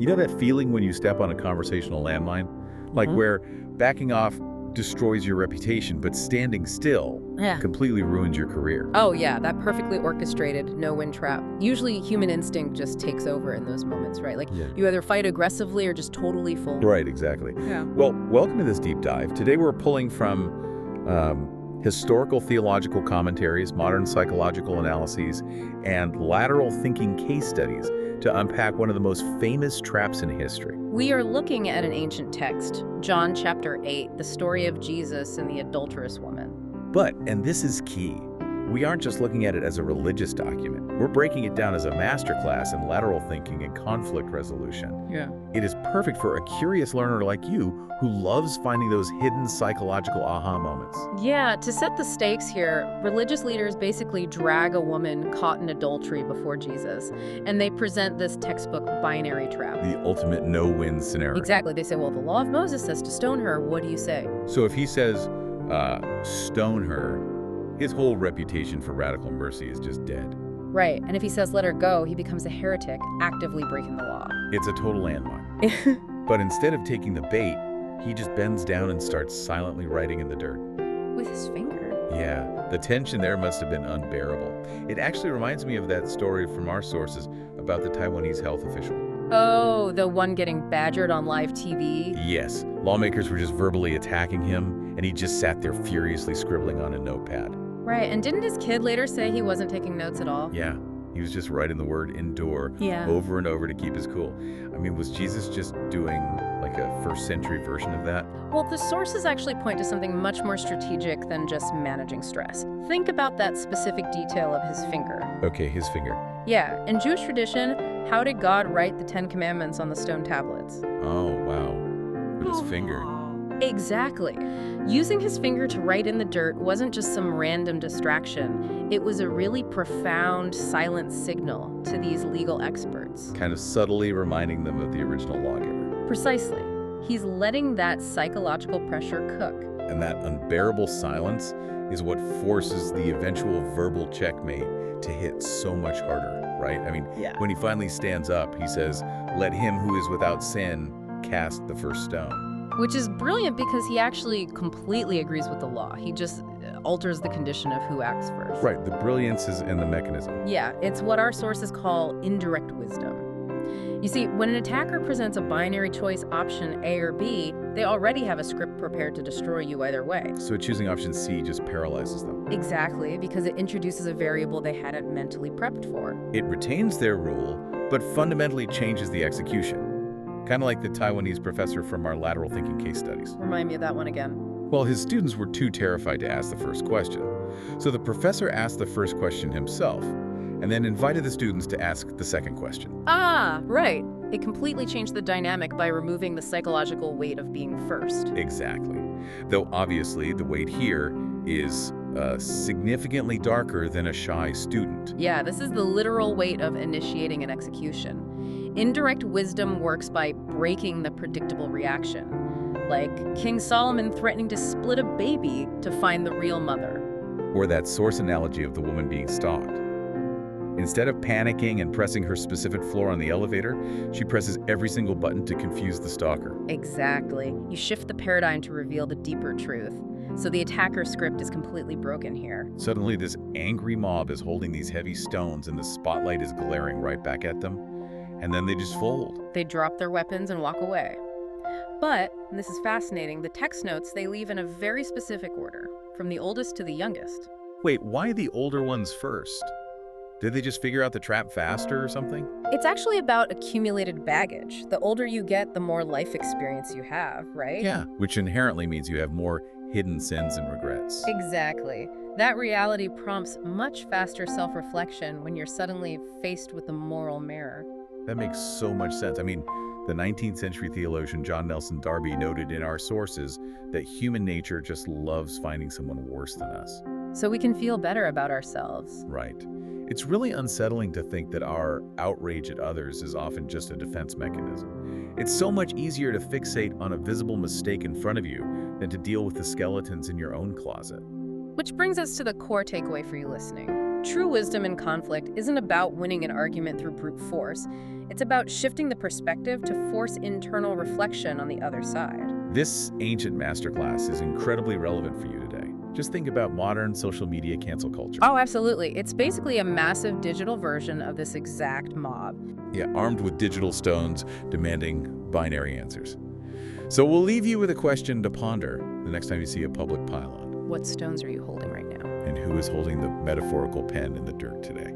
You know that feeling when you step on a conversational landmine? Like where backing off destroys your reputation, but standing still completely ruins your career. Oh yeah, that perfectly orchestrated no-win trap. Usually human instinct just takes over in those moments, right? Like you either fight aggressively or just totally fold. Right, exactly. Yeah. Well, welcome to this deep dive. Today we're pulling from historical theological commentaries, modern psychological analyses, and lateral thinking case studies to unpack one of the most famous traps in history. We are looking at an ancient text, John chapter 8, the story of Jesus and the adulterous woman. But, and this is key, we aren't just looking at it as a religious document. We're breaking it down as a masterclass in lateral thinking and conflict resolution. Yeah. It is perfect for a curious learner like you who loves finding those hidden psychological aha moments. Yeah, to set the stakes here, religious leaders basically drag a woman caught in adultery before Jesus, and they present this textbook binary trap. The ultimate no-win scenario. Exactly. They say, well, the law of Moses says to stone her. What do you say? So if he says, stone her, his whole reputation for radical mercy is just dead. Right, and if he says let her go, he becomes a heretic, actively breaking the law. It's a total landmine. But instead of taking the bait, he just bends down and starts silently writing in the dirt. With his finger? Yeah, the tension there must have been unbearable. It actually reminds me of that story from our sources about the Taiwanese health official. Oh, the one getting badgered on live TV? Yes, lawmakers were just verbally attacking him, and he just sat there furiously scribbling on a notepad. Right, and didn't his kid later say he wasn't taking notes at all? Yeah, he was just writing the word endure over and over to keep his cool. I mean, was Jesus just doing like a first century version of that? Well, the sources actually point to something much more strategic than just managing stress. Think about that specific detail of his finger. Okay, his finger. Yeah, in Jewish tradition, how did God write the 10 Commandments on the stone tablets? Oh, wow. With his finger. Exactly. Using his finger to write in the dirt wasn't just some random distraction. It was a really profound, silent signal to these legal experts. Kind of subtly reminding them of the original lawgiver. Precisely. He's letting that psychological pressure cook. And that unbearable silence is what forces the eventual verbal checkmate to hit so much harder, right? I mean, when he finally stands up, he says, "Let him who is without sin cast the first stone." Which is brilliant because he actually completely agrees with the law. He just alters the condition of who acts first. Right, the brilliance is in the mechanism. Yeah, it's what our sources call indirect wisdom. You see, when an attacker presents a binary choice option A or B, they already have a script prepared to destroy you either way. So choosing option C just paralyzes them. Exactly, because it introduces a variable they hadn't mentally prepped for. It retains their rule, but fundamentally changes the execution. Kind of like the Taiwanese professor from our lateral thinking case studies. Remind me of that one again. Well, his students were too terrified to ask the first question. So the professor asked the first question himself, and then invited the students to ask the second question. Ah, right. It completely changed the dynamic by removing the psychological weight of being first. Exactly. Though obviously the weight here is significantly darker than a shy student. Yeah, this is the literal weight of initiating an execution. Indirect wisdom works by breaking the predictable reaction, like King Solomon threatening to split a baby to find the real mother. Or that source analogy of the woman being stalked. Instead of panicking and pressing her specific floor on the elevator, she presses every single button to confuse the stalker. Exactly. You shift the paradigm to reveal the deeper truth. So the attacker's script is completely broken here. Suddenly, this angry mob is holding these heavy stones and the spotlight is glaring right back at them. And then they just fold. They drop their weapons and walk away. But, and this is fascinating, the text notes they leave in a very specific order, from the oldest to the youngest. Wait, why the older ones first? Did they just figure out the trap faster or something? It's actually about accumulated baggage. The older you get, the more life experience you have, right? Yeah, which inherently means you have more hidden sins and regrets. Exactly. That reality prompts much faster self-reflection when you're suddenly faced with the moral mirror. That makes so much sense. I mean, the 19th century theologian John Nelson Darby noted in our sources that human nature just loves finding someone worse than us. So we can feel better about ourselves. Right. It's really unsettling to think that our outrage at others is often just a defense mechanism. It's so much easier to fixate on a visible mistake in front of you than to deal with the skeletons in your own closet. Which brings us to the core takeaway for you listening. True wisdom in conflict isn't about winning an argument through brute force. It's about shifting the perspective to force internal reflection on the other side. This ancient masterclass is incredibly relevant for you today. Just think about modern social media cancel culture. Oh, absolutely. It's basically a massive digital version of this exact mob. Yeah, armed with digital stones demanding binary answers. So we'll leave you with a question to ponder the next time you see a public pylon. What stones are you holding right now? And who is holding the metaphorical pen in the dirt today?